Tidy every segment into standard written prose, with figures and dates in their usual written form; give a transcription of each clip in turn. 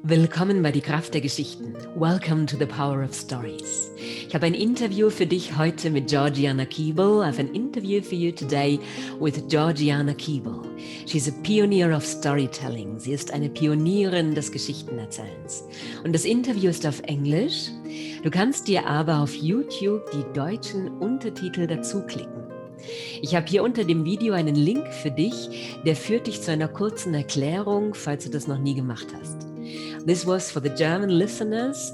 Willkommen bei die Kraft der Geschichten. Welcome to the power of stories. Ich habe ein Interview für dich heute mit Georgiana Keable. I have an interview for you today with Georgiana Keable. She's a pioneer of storytelling. Sie ist eine Pionierin des Geschichtenerzählens. Und das Interview ist auf Englisch. Du kannst dir aber auf YouTube die deutschen Untertitel dazu klicken. Ich habe hier unter dem Video einen Link für dich, der führt dich zu einer kurzen Erklärung, falls du das noch nie gemacht hast. This was for the German listeners.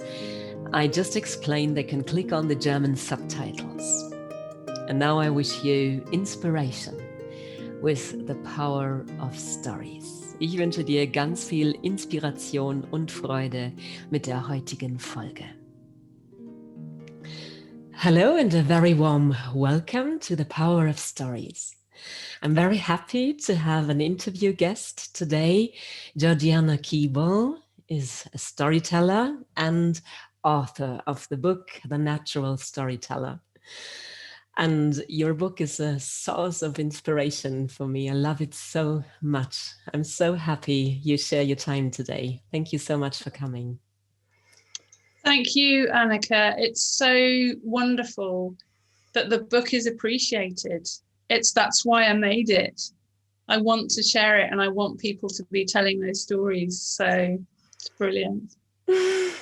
I just explained they can click on the German subtitles. And now I wish you inspiration with the power of stories. Ich wünsche dir ganz viel Inspiration und Freude mit der heutigen Folge. Hello and a very warm welcome to the power of stories. I'm very happy to have an interview guest today. Georgiana Keable is a storyteller and author of the book, The Natural Storyteller. And your book is a source of inspiration for me. I love it so much. I'm so happy you share your time today. Thank you so much for coming. Thank you, Annika. It's so wonderful that the book is appreciated. That's why I made it. I want to share it and I want people to be telling those stories. So it's brilliant. I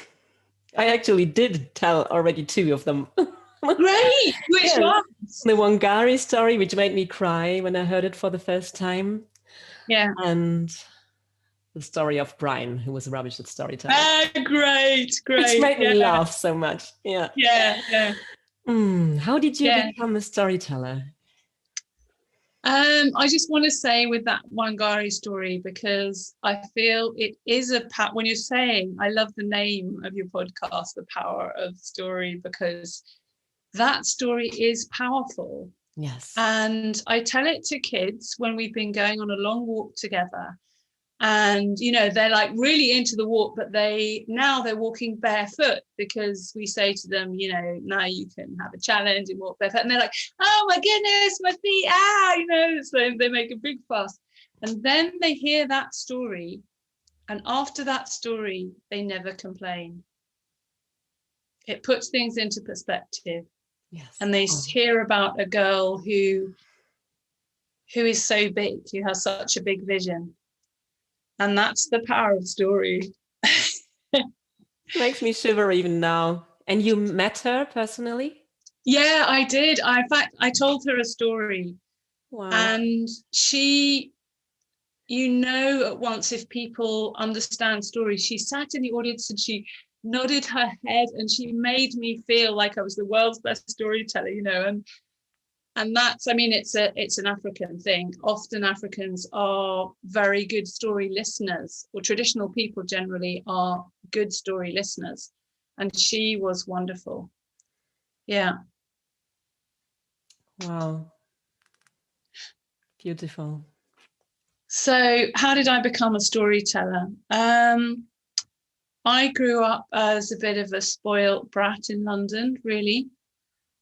actually did tell already 2 of them. Great! Which ones? The Wangari story, which made me cry when I heard it for the first time. Yeah. And the story of Brian, who was rubbish at storytelling. Great. Which made me laugh so much. Yeah. How did you become a storyteller? I just want to say with that Wangari story, because I feel it is when you're saying, I love the name of your podcast, The Power of Story, because that story is powerful. Yes. And I tell it to kids when we've been going on a long walk together. And, you know, they're like really into the walk, but now they're walking barefoot because we say to them, you know, now you can have a challenge and walk barefoot. And they're like, oh my goodness, my feet, you know, so they make a big fuss. And then they hear that story. And after that story, they never complain. It puts things into perspective. Yes. And they hear about a girl who is so big, who has such a big vision. And that's the power of story. Makes me shiver even now. And you met her personally? Yeah, I did. In fact, I told her a story. Wow. And she, you know, at once if people understand stories, she sat in the audience and she nodded her head and she made me feel like I was the world's best storyteller, you know. And that's, I mean, it's an African thing. Often Africans are very good story listeners, or traditional people generally are good story listeners. And she was wonderful. Yeah. Wow. Beautiful. So how did I become a storyteller? I grew up as a bit of a spoilt brat in London, really.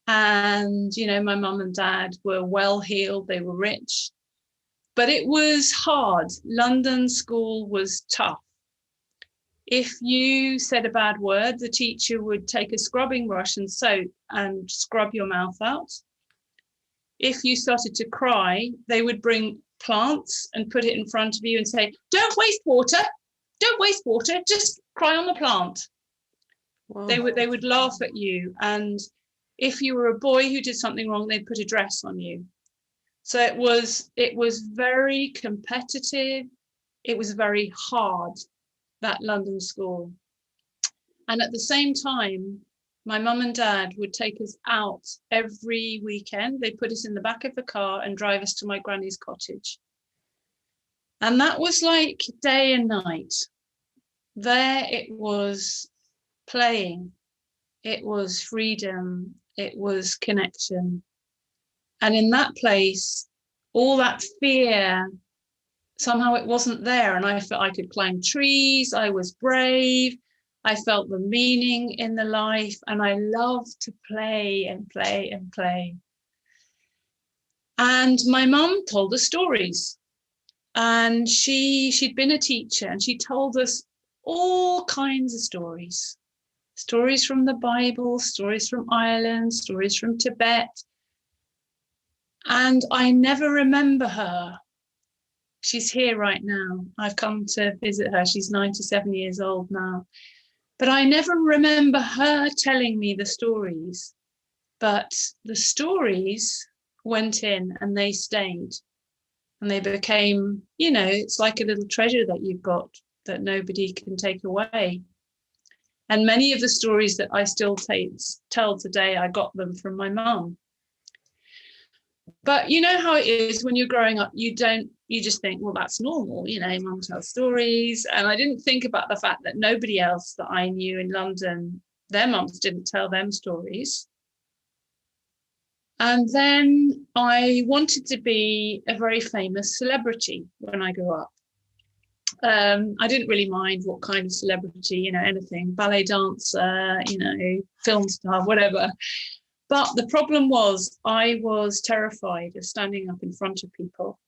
And, you know, my mum and dad were well-heeled, they were rich, but it was hard. London school was tough. If you said a bad word, the teacher would take a scrubbing brush and soap and scrub your mouth out. If you started to cry, they would bring plants and put it in front of you and say, don't waste water, just cry on the plant. Wow. They would laugh at you. And if you were a boy who did something wrong, they'd put a dress on you. So it was very competitive. It was very hard, that London school. And at the same time, my mum and dad would take us out every weekend. They'd put us in the back of the car and drive us to my granny's cottage. And that was like day and night. There it was playing. It was freedom. It was connection. And in that place, all that fear, somehow it wasn't there. And I felt I could climb trees. I was brave. I felt the meaning in the life. And I loved to play and play and play. And my mum told us stories. And she'd been a teacher and she told us all kinds of stories. Stories from the Bible, stories from Ireland, stories from Tibet. And I never remember her. She's here right now. I've come to visit her. She's 97 years old now. But I never remember her telling me the stories. But the stories went in and they stayed. And they became, it's like a little treasure that you've got that nobody can take away. And many of the stories that I still tell today, I got them from my mum. But you know how it is when you're growing up, you just think, well, that's normal, mum tells stories. And I didn't think about the fact that nobody else that I knew in London, their mums didn't tell them stories. And then I wanted to be a very famous celebrity when I grew up. I didn't really mind what kind of celebrity, anything, ballet dancer, film star, whatever. But the problem was I was terrified of standing up in front of people.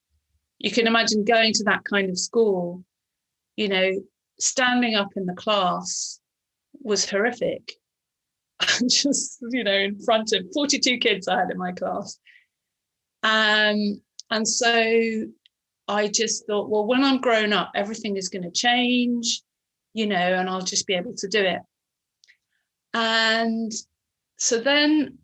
You can imagine going to that kind of school, standing up in the class was horrific. Just, in front of 42 kids I had in my class. And so I just thought, well, when I'm grown up, everything is going to change, and I'll just be able to do it. And so then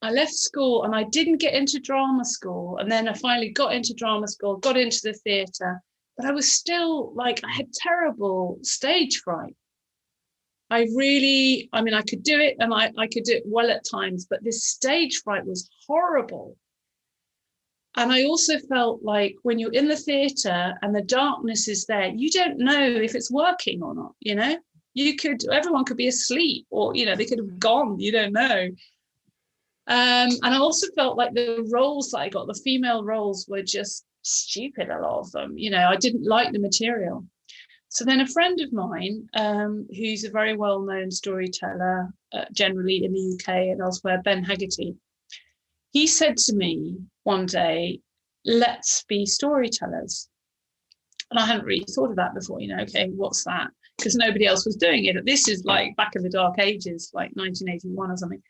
I left school and I didn't get into drama school. And then I finally got into drama school, got into the theatre, but I was still I had terrible stage fright. I could do it and I could do it well at times, but this stage fright was horrible. And I also felt like when you're in the theatre and the darkness is there, you don't know if it's working or not, everyone could be asleep or, they could have gone, you don't know. And I also felt like the roles that I got, the female roles were just stupid, a lot of them, I didn't like the material. So then a friend of mine, who's a very well-known storyteller, generally in the UK and elsewhere, Ben Haggerty, he said to me one day, let's be storytellers. And I hadn't really thought of that before, okay, what's that? Because nobody else was doing it. This is like back in the dark ages, like 1981 or something.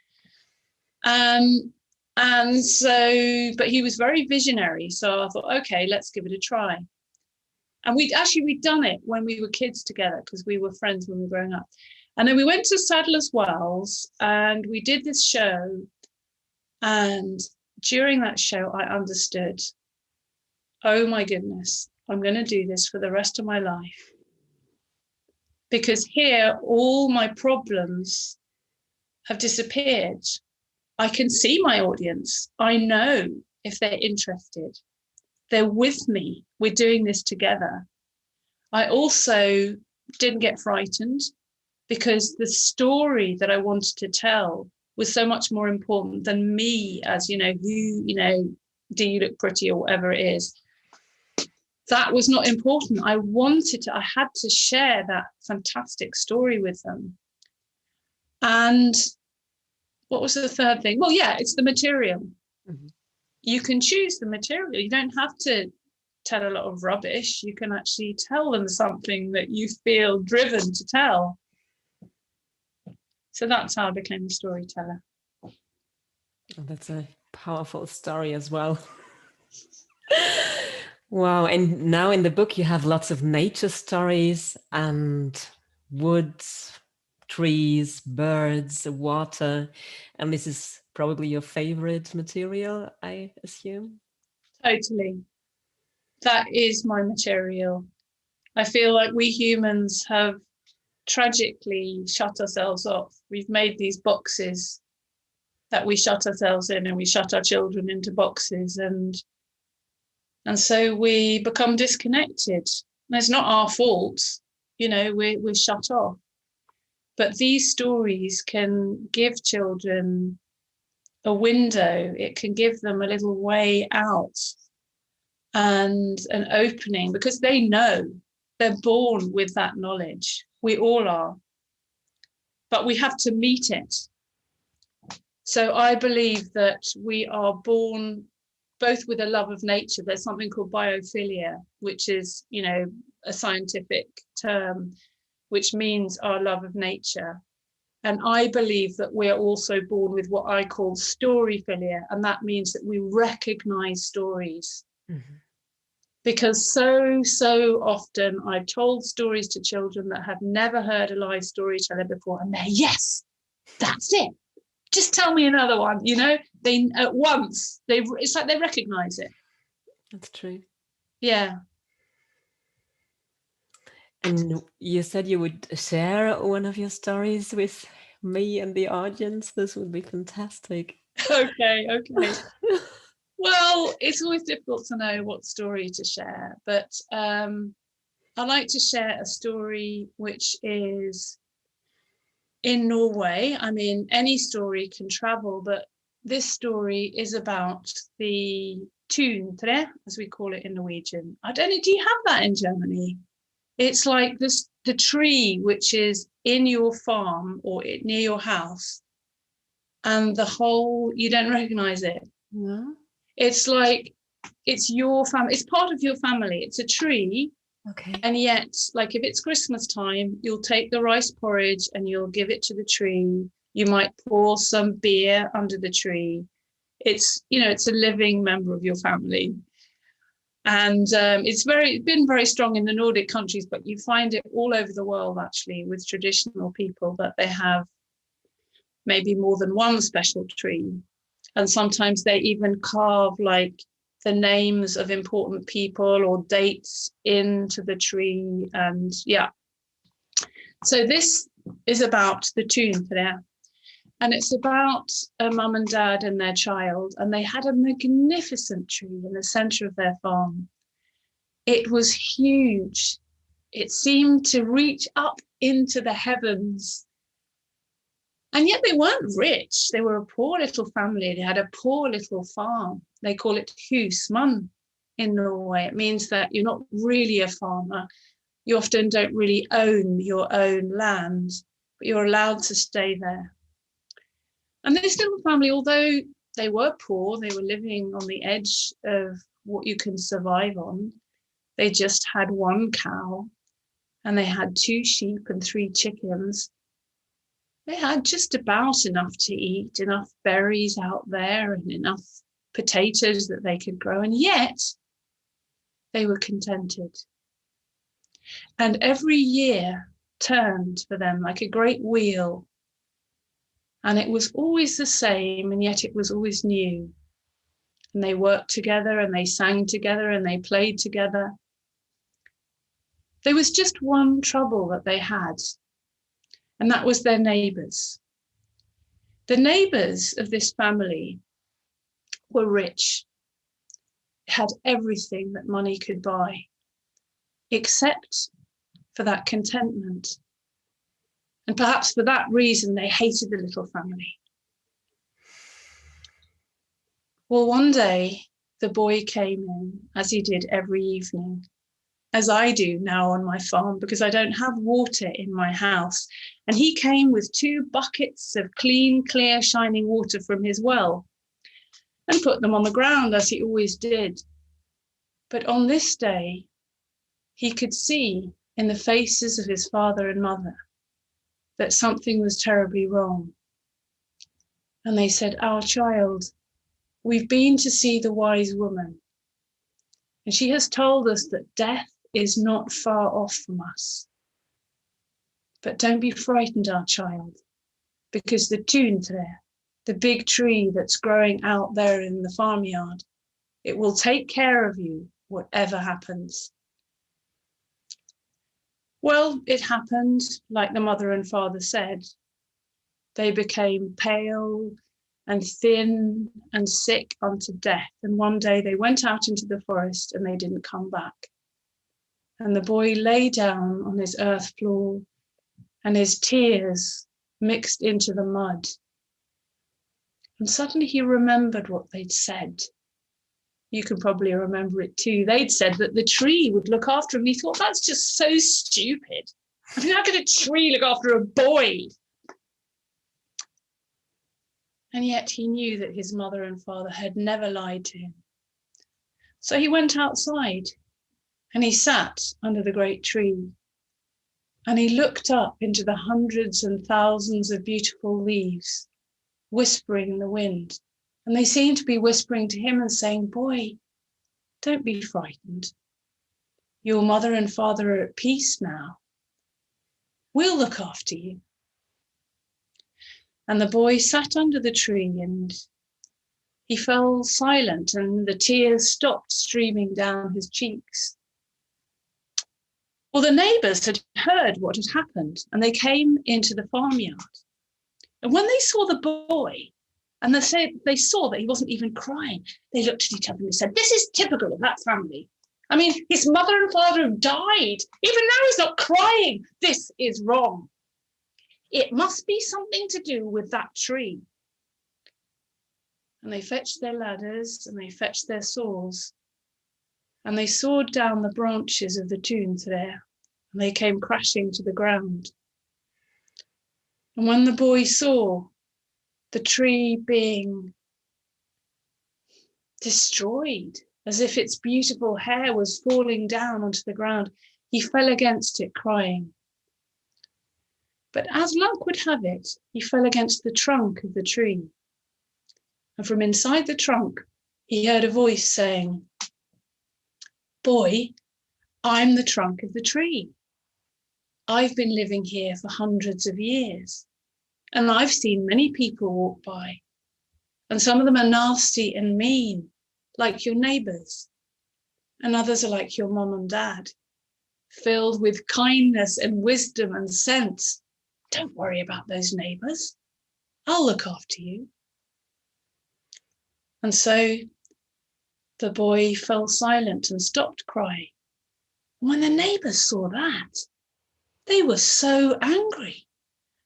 And so, but he was very visionary. So I thought, okay, let's give it a try. And we'd done it when we were kids together because we were friends when we were growing up. And then we went to Sadler's Wells and we did this show. And during that show, I understood, oh my goodness, I'm going to do this for the rest of my life. Because here, all my problems have disappeared. I can see my audience. I know if they're interested. They're with me. We're doing this together. I also didn't get frightened because the story that I wanted to tell was so much more important than me as, do you look pretty or whatever it is. That was not important. I had to share that fantastic story with them. And what was the third thing? Well, yeah, it's the material. Mm-hmm. You can choose the material. You don't have to tell a lot of rubbish. You can actually tell them something that you feel driven to tell. So that's how I became a storyteller. Oh, that's a powerful story as well. Wow. And now in the book, you have lots of nature stories and woods, trees, birds, water. And this is probably your favorite material, I assume? Totally. That is my material. I feel like we humans have tragically shut ourselves off. We've made these boxes that we shut ourselves in, and we shut our children into boxes, and so we become disconnected. And it's not our fault, we're shut off. But these stories can give children a window. It can give them a little way out and an opening, because they know, they're born with that knowledge. We all are. But we have to meet it. So I believe that we are born both with a love of nature. There's something called biophilia, which is, a scientific term, which means our love of nature. And I believe that we're also born with what I call storyphilia, and that means that we recognize stories. Mm-hmm. Because so often I've told stories to children that have never heard a live storyteller before, and they're, yes, that's it. Just tell me another one, you know? They at once, it's like they recognize it. That's true. Yeah. And you said you would share one of your stories with me and the audience. This would be fantastic. Okay. Well, it's always difficult to know what story to share, but I like to share a story which is in Norway. I mean, any story can travel, but this story is about the Töchtern, as we call it in Norwegian. I don't know, do you have that in Germany? It's like this, the tree which is in your farm or near your house, and the whole, you don't recognize it. No. It's like, it's your family, it's part of your family. It's a tree. Okay. And yet, like if it's Christmas time, you'll take the rice porridge and you'll give it to the tree. You might pour some beer under the tree. It's, you know, it's a living member of your family. And it's been very strong in the Nordic countries, but you find it all over the world, actually, with traditional people, that they have maybe more than one special tree. And sometimes they even carve like the names of important people or dates into the tree. And yeah. So this is about the Töchtern. And it's about a mum and dad and their child. And they had a magnificent tree in the center of their farm. It was huge. It seemed to reach up into the heavens. And yet they weren't rich. They were a poor little family. They had a poor little farm. They call it husmann in Norway. It means that you're not really a farmer. You often don't really own your own land, but you're allowed to stay there. And this little family, although they were poor, they were living on the edge of what you can survive on. They just had one cow and they had 2 sheep and 3 chickens. They had just about enough to eat, enough berries out there and enough potatoes that they could grow. And yet they were contented. And every year turned for them like a great wheel. And it was always the same, and yet it was always new. And they worked together and they sang together and they played together. There was just one trouble that they had, and that was their neighbors. The neighbors of this family were rich, had everything that money could buy, except for that contentment. And perhaps for that reason, they hated the little family. Well, one day, the boy came in, as he did every evening, as I do now on my farm, because I don't have water in my house. And he came with 2 buckets of clean, clear, shining water from his well and put them on the ground, as he always did. But on this day, he could see in the faces of his father and mother that something was terribly wrong. And they said, "Our child, we've been to see the wise woman, and she has told us that death is not far off from us. But don't be frightened, our child, because the Töchtern, the big tree that's growing out there in the farmyard, it will take care of you, whatever happens." Well, it happened like the mother and father said. They became pale and thin and sick unto death. And one day they went out into the forest and they didn't come back. And the boy lay down on his earth floor and his tears mixed into the mud. And suddenly he remembered what they'd said. You can probably remember it too. They'd said that the tree would look after him. He thought, that's just so stupid. I mean, how could a tree look after a boy? And yet he knew that his mother and father had never lied to him. So he went outside and he sat under the great tree. And he looked up into the hundreds and thousands of beautiful leaves, whispering in the wind. And they seemed to be whispering to him and saying, "Boy, don't be frightened. Your mother and father are at peace now. We'll look after you." And the boy sat under the tree and he fell silent, and the tears stopped streaming down his cheeks. Well, the neighbours had heard what had happened, and they came into the farmyard. And when they saw the boy, and they saw that he wasn't even crying, they looked at each other and they said, "This is typical of that family. I mean, his mother and father have died. Even now he's not crying. This is wrong. It must be something to do with that tree." And they fetched their ladders and they fetched their saws, and they sawed down the branches of the tunes there, and they came crashing to the ground. And when the boy saw the tree being destroyed, as if its beautiful hair was falling down onto the ground, he fell against it crying. But as luck would have it, he fell against the trunk of the tree. And from inside the trunk, he heard a voice saying, "Boy, I'm the trunk of the tree. I've been living here for hundreds of years, and I've seen many people walk by, and some of them are nasty and mean, like your neighbours, and others are like your mum and dad, filled with kindness and wisdom and sense. Don't worry about those neighbours. I'll look after you." And so the boy fell silent and stopped crying. And when the neighbours saw that, they were so angry.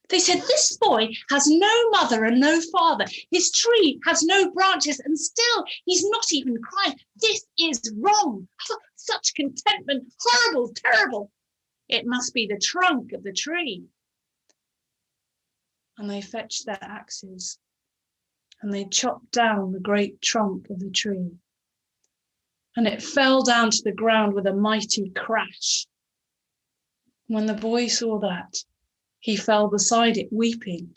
They said, "This boy has no mother and no father. His tree has no branches, and still he's not even crying. This is wrong. Such contentment, horrible, terrible. It must be the trunk of the tree." And they fetched their axes, and they chopped down the great trunk of the tree. And it fell down to the ground with a mighty crash. When the boy saw that, he fell beside it weeping.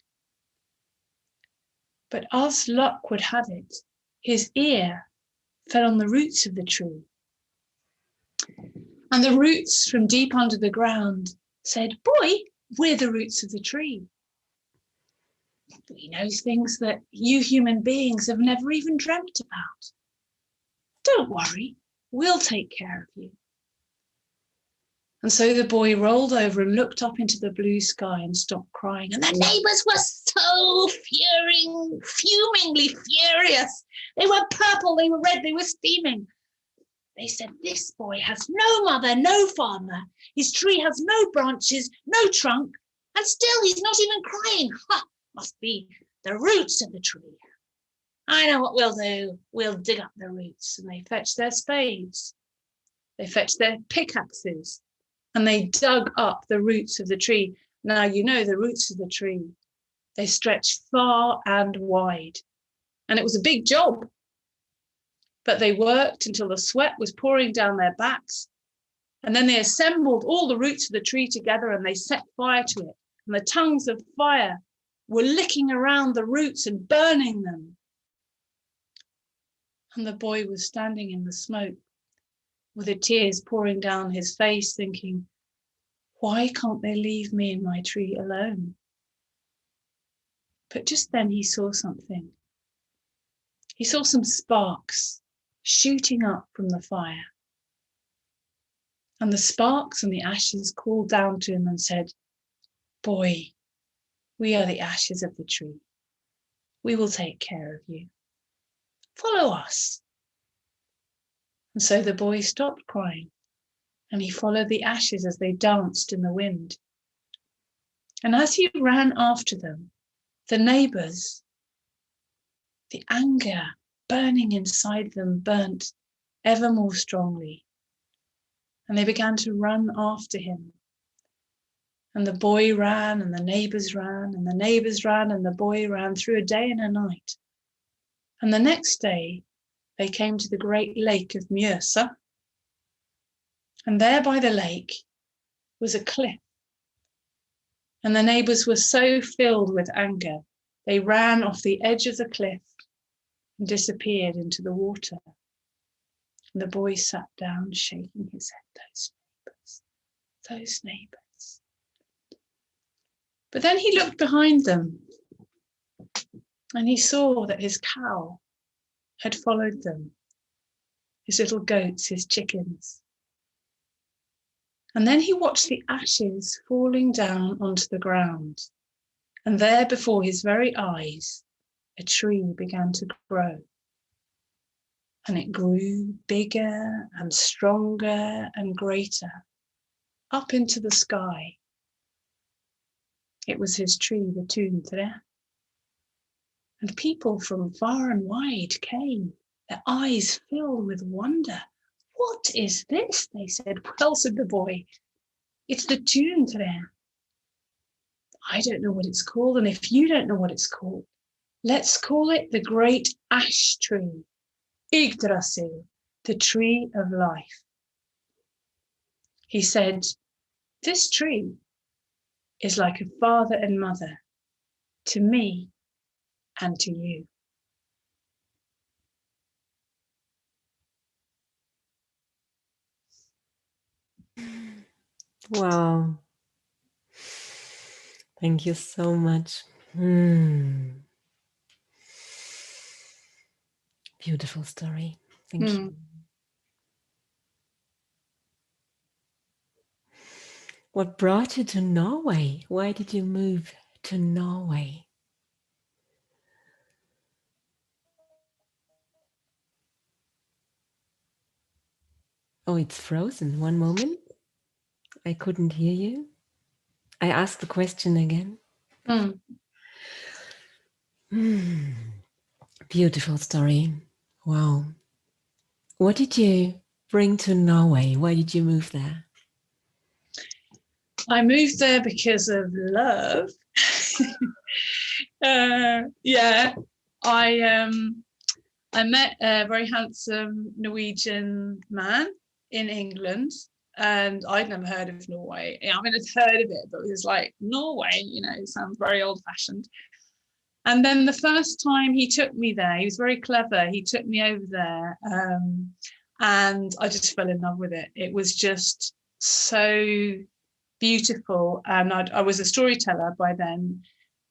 But as luck would have it, his ear fell on the roots of the tree. And the roots from deep under the ground said, "Boy, we're the roots of the tree. We know things that you human beings have never even dreamt about. Don't worry, we'll take care of you." And so the boy rolled over and looked up into the blue sky and stopped crying. And the neighbours were so fumingly furious. They were purple, they were red, they were steaming. They said, "This boy has no mother, no father. His tree has no branches, no trunk, and still he's not even crying. Ha! Must be the roots of the tree. I know what we'll do. We'll dig up the roots." And they fetched their spades. They fetched their pickaxes, and they dug up the roots of the tree. Now, you know the roots of the tree. They stretched far and wide, and it was a big job. But they worked until the sweat was pouring down their backs, and then they assembled all the roots of the tree together, and they set fire to it, and the tongues of fire were licking around the roots and burning them. And the boy was standing in the smoke with the tears pouring down his face, thinking, "Why can't they leave me and my tree alone?" But just then he saw something. He saw some sparks shooting up from the fire. And the sparks and the ashes called down to him and said, "Boy, we are the ashes of the tree. We will take care of you. Follow us." And so the boy stopped crying, and he followed the ashes as they danced in the wind. And as he ran after them, the neighbours, the anger burning inside them burnt ever more strongly. And they began to run after him. And the boy ran, and the neighbours ran, and the neighbours ran, and the boy ran through a day and a night. And the next day, they came to the great lake of Mjøsa. And there by the lake was a cliff And the neighbours were so filled with anger, they ran off the edge of the cliff and disappeared into the water. And the boy sat down, shaking his head. Those neighbours. But then he looked behind them and he saw that his cow had followed them, his little goats, his chickens. And then he watched the ashes falling down onto the ground. And there before his very eyes, a tree began to grow. And it grew bigger and stronger and greater, up into the sky. It was his tree, the Töchtern. And people from far and wide came, their eyes filled with wonder. What is this? They said. Well, said the boy, it's the Töchtern. I don't know what it's called, and if you don't know what it's called, let's call it the great ash tree, Yggdrasil, the tree of life. He said, this tree is like a father and mother to me and to you. Wow. Thank you so much. Beautiful story. Thank you. What brought you to Norway? Why did you move to Norway? Oh, it's frozen. One moment. I couldn't hear you. I asked the question again. Beautiful story. Wow. What did you bring to Norway? Why did you move there? I moved there because of love. I met a very handsome Norwegian man in England, and I'd never heard of Norway. I mean, I'd heard of it, but it was like, Norway, you know, it sounds very old-fashioned. And then the first time he took me there, he was very clever. He took me over there, and I just fell in love with it. It was just so beautiful. And I was a storyteller by then,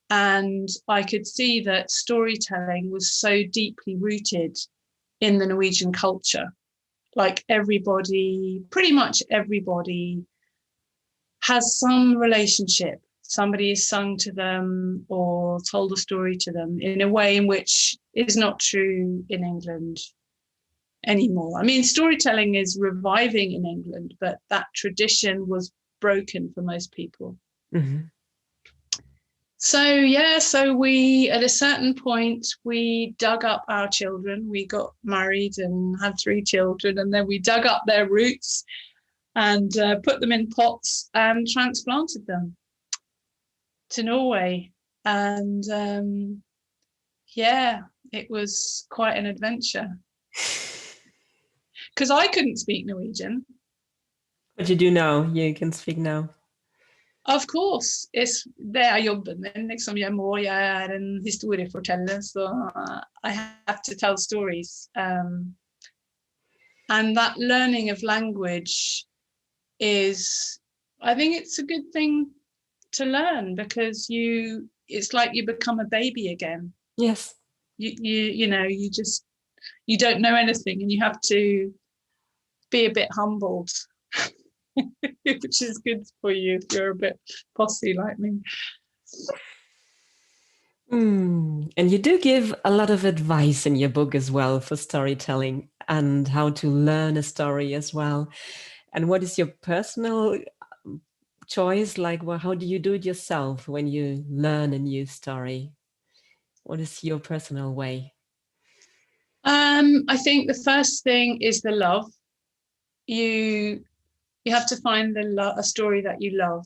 and I could see that storytelling was so deeply rooted in the Norwegian culture. Like everybody, pretty much everybody, has some relationship. Somebody has sung to them or told a story to them in a way in which is not true in England anymore. I mean, storytelling is reviving in England, but that tradition was broken for most people. Mm-hmm. So we, at a certain point, we dug up our children. We got married and had 3 children, and then we dug up their roots and put them in pots and transplanted them to Norway. And it was quite an adventure because I couldn't speak Norwegian. But you do now. You can speak now. Of course. Det jobben min. Liksom, jeg er en historieforteller, så I have to tell stories. And that learning of language is, I think it's a good thing to learn, because it's like you become a baby again. Yes. You know, you don't know anything, and you have to be a bit humbled. Which is good for you if you're a bit possy like me. And you do give a lot of advice in your book as well for storytelling and how to learn a story as well. And what is your personal choice? Like, well, how do you do it yourself when you learn a new story? What is your personal way? I think the first thing is the love. You have to find a story that you love.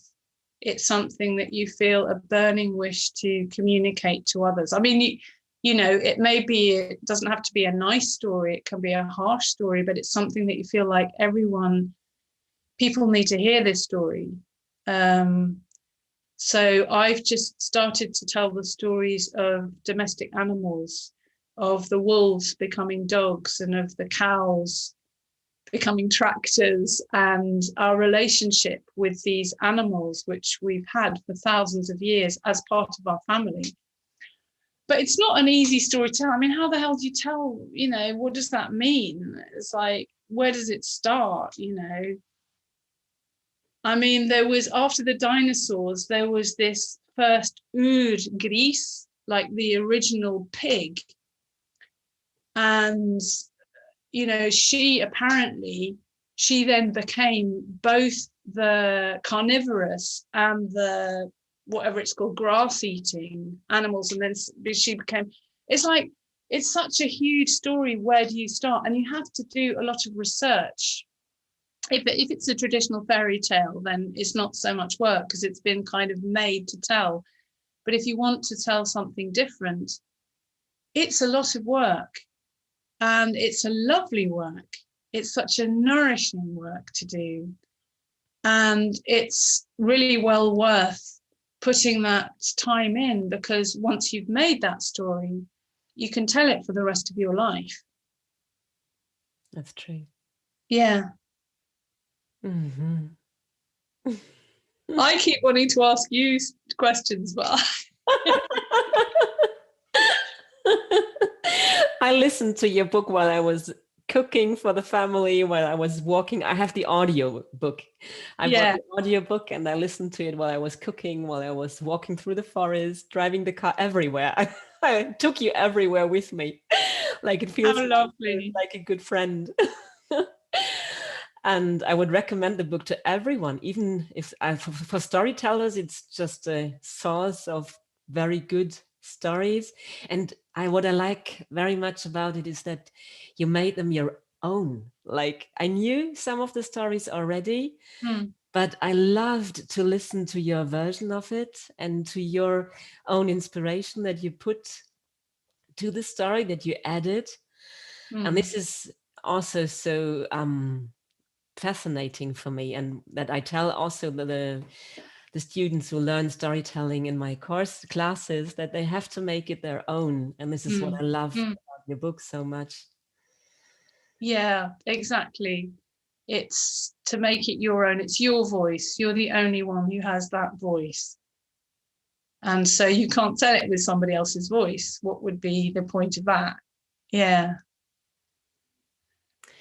It's something that you feel a burning wish to communicate to others. I mean, you know, it doesn't have to be a nice story. It can be a harsh story, but it's something that you feel like people need to hear this story. So I've just started to tell the stories of domestic animals, of the wolves becoming dogs and of the cows becoming tractors, and our relationship with these animals, which we've had for thousands of years as part of our family. But it's not an easy story to tell. I mean, how the hell do you tell, what does that mean? It's like, where does it start, I mean, there was, after the dinosaurs, there was this first Ur gris, like the original pig. And, she then became both the carnivorous and the, whatever it's called, grass-eating animals. And then she became, it's such a huge story. Where do you start? And you have to do a lot of research. If it's a traditional fairy tale, then it's not so much work because it's been kind of made to tell. But if you want to tell something different, it's a lot of work, and it's a lovely work. It's such a nourishing work to do, and it's really well worth putting that time in, because once you've made that story, you can tell it for the rest of your life. That's true. Yeah. Mm-hmm. I keep wanting to ask you questions, but I listened to your book while I was cooking for the family, while I was walking. I have the audio book. I bought the audio book and I listened to it while I was cooking, while I was walking through the forest, driving the car, everywhere. I took you everywhere with me. Like, it feels like a good friend. And I would recommend the book to everyone, even if for storytellers, it's just a source of very good stories. And what I like very much about it is that you made them your own. Like, I knew some of the stories already, but I loved to listen to your version of it and to your own inspiration that you put to the story, that you added. And this is also so fascinating for me, and that I tell also the students who learn storytelling in my classes, that they have to make it their own. And this is what I love about your book so much. Yeah, exactly. It's to make it your own. It's your voice. You're the only one who has that voice. And so you can't tell it with somebody else's voice. What would be the point of that? Yeah.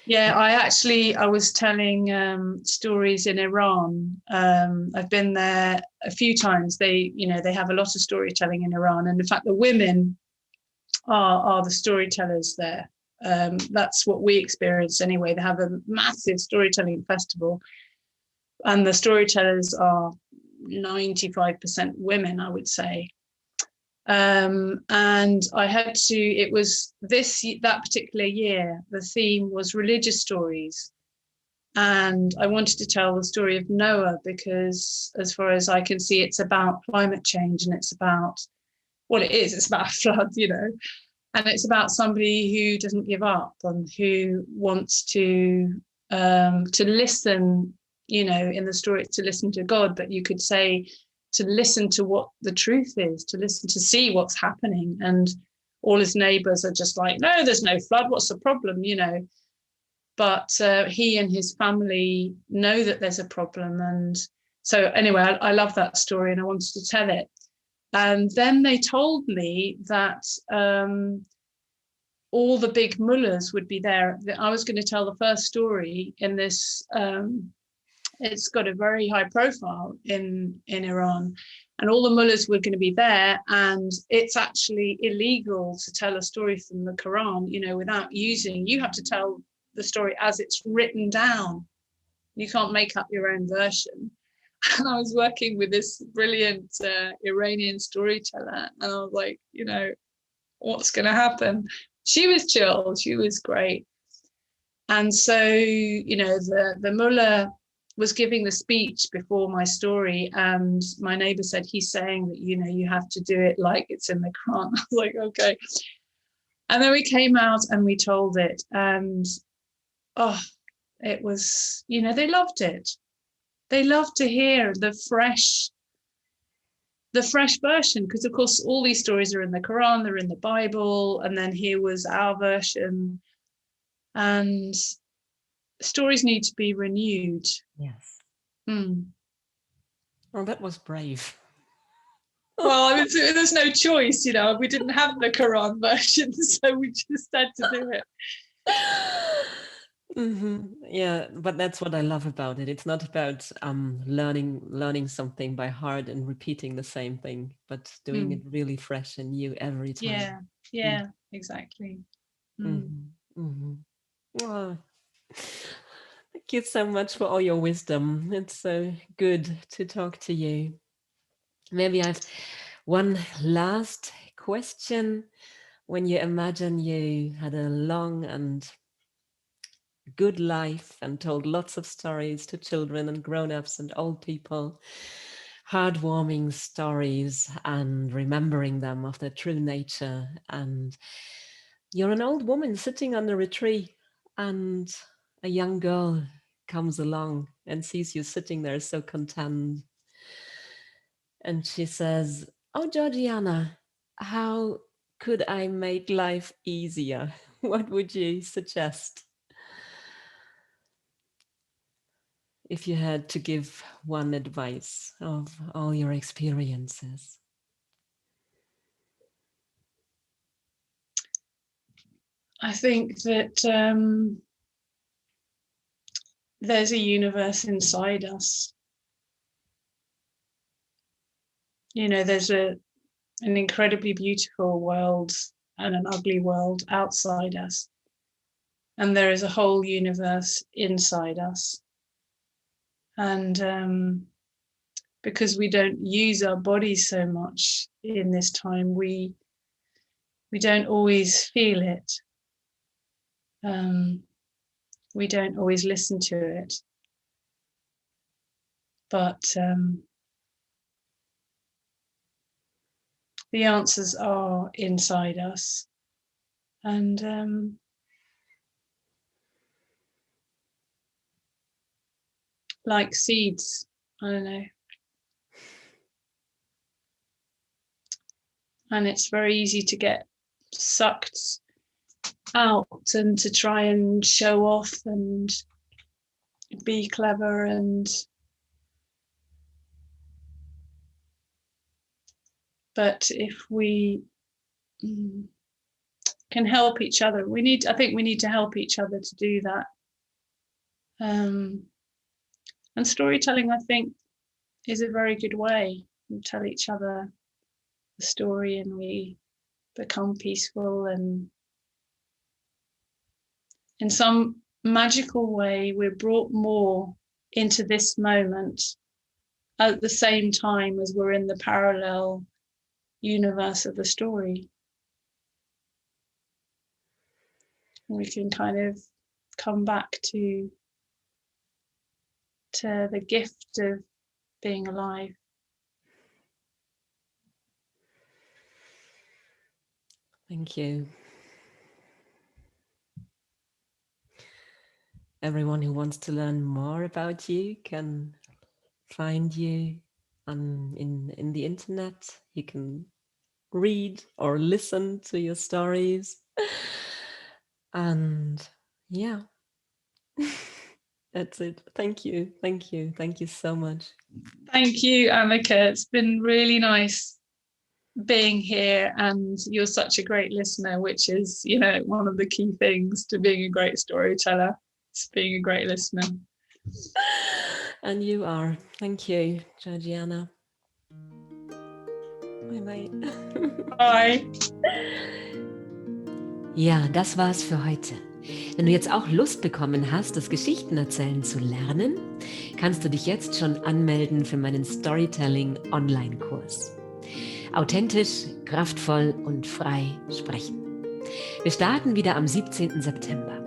Yeah, I was telling stories in Iran. I've been there a few times. They have a lot of storytelling in Iran. And in fact, the women are the storytellers there. That's what we experience anyway. They have a massive storytelling festival. And the storytellers are 95% women, I would say. And I had to, it was that particular year, the theme was religious stories. And I wanted to tell the story of Noah, because as far as I can see, it's about climate change, and it's about it's about a flood, and it's about somebody who doesn't give up and who wants to listen, in the story, to listen to God, but you could say to listen to what the truth is, to listen, to see what's happening. And all his neighbors are just like, no, there's no flood. What's the problem? But he and his family know that there's a problem. And so anyway, I love that story and I wanted to tell it. And then they told me that all the big mullahs would be there. I was going to tell the first story in this. It's got a very high profile in Iran, and all the mullahs were going to be there. And it's actually illegal to tell a story from the Quran, without using. You have to tell the story as it's written down. You can't make up your own version. And I was working with this brilliant Iranian storyteller, and I was like, what's going to happen? She was chill. She was great. And so, the mullah was giving the speech before my story, and my neighbor said, he's saying that, you have to do it like it's in the Quran. I was like, okay. And then we came out and we told it, and it was, they loved it. They loved to hear the fresh the fresh version, because of course all these stories are in the Quran, they're in the Bible, and then here was our version, and stories need to be renewed. Yes. Mm. Well, that was brave. Well, I mean, there's no choice, we didn't have the Quran version, so we just had to do it. Yeah, but that's what I love about it. It's not about learning something by heart and repeating the same thing, but doing it really fresh and new every time. Yeah, exactly. Oh, thank you so much for all your wisdom. It's so good to talk to you. Maybe I've one last question. When you imagine you had a long and good life and told lots of stories to children and grown-ups and old people, heartwarming stories, and remembering them of their true nature, and you're an old woman sitting under a tree, and a young girl comes along and sees you sitting there so content, and she says, "Oh, Georgiana, how could I make life easier?" What would you suggest if you had to give one advice of all your experiences? I think that there's a universe inside us. There's an incredibly beautiful world and an ugly world outside us. And there is a whole universe inside us. And because we don't use our bodies so much in this time, we don't always feel it. We don't always listen to it. But the answers are inside us. And like seeds, I don't know. And it's very easy to get sucked out and to try and show off and be clever, but if we can help each other, I think we need to help each other to do that. And storytelling, I think, is a very good way. We tell each other the story and we become peaceful, and in some magical way we're brought more into this moment at the same time as we're in the parallel universe of the story. We can kind of come back to the gift of being alive. Thank you. Everyone who wants to learn more about you can find you in the internet. You can read or listen to your stories. And yeah, that's it. Thank you. Thank you. Thank you so much. Thank you, Annika. It's been really nice being here, and you're such a great listener, which is, one of the key things to being a great storyteller. It's being a great listener. And you are. Thank you, Georgiana. Bye. Bye. Ja, das war's für heute. Wenn du jetzt auch Lust bekommen hast, das Geschichtenerzählen zu lernen, kannst du dich jetzt schon anmelden für meinen Storytelling-Online-Kurs. Authentisch, kraftvoll und frei sprechen. Wir starten wieder am 17. September.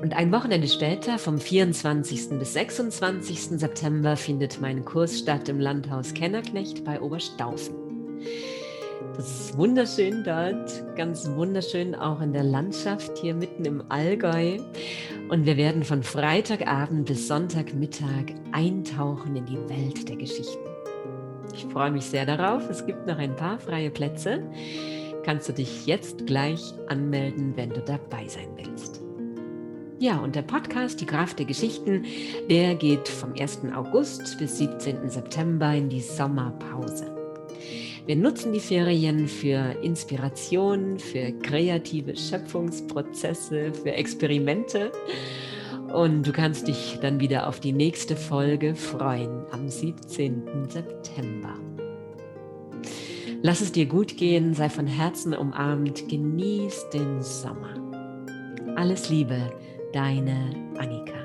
Und ein Wochenende später, vom 24. bis 26. September, findet mein Kurs statt im Landhaus Kennerknecht bei Oberstaufen. Das ist wunderschön dort, ganz wunderschön auch in der Landschaft hier mitten im Allgäu. Und wir werden von Freitagabend bis Sonntagmittag eintauchen in die Welt der Geschichten. Ich freue mich sehr darauf. Es gibt noch ein paar freie Plätze. Kannst du dich jetzt gleich anmelden, wenn du dabei sein willst. Ja, und der Podcast, die Kraft der Geschichten, der geht vom 1. August bis 17. September in die Sommerpause. Wir nutzen die Ferien für Inspiration, für kreative Schöpfungsprozesse, für Experimente. Und du kannst dich dann wieder auf die nächste Folge freuen am 17. September. Lass es dir gut gehen, sei von Herzen umarmt, genieß den Sommer. Alles Liebe, deine Annika.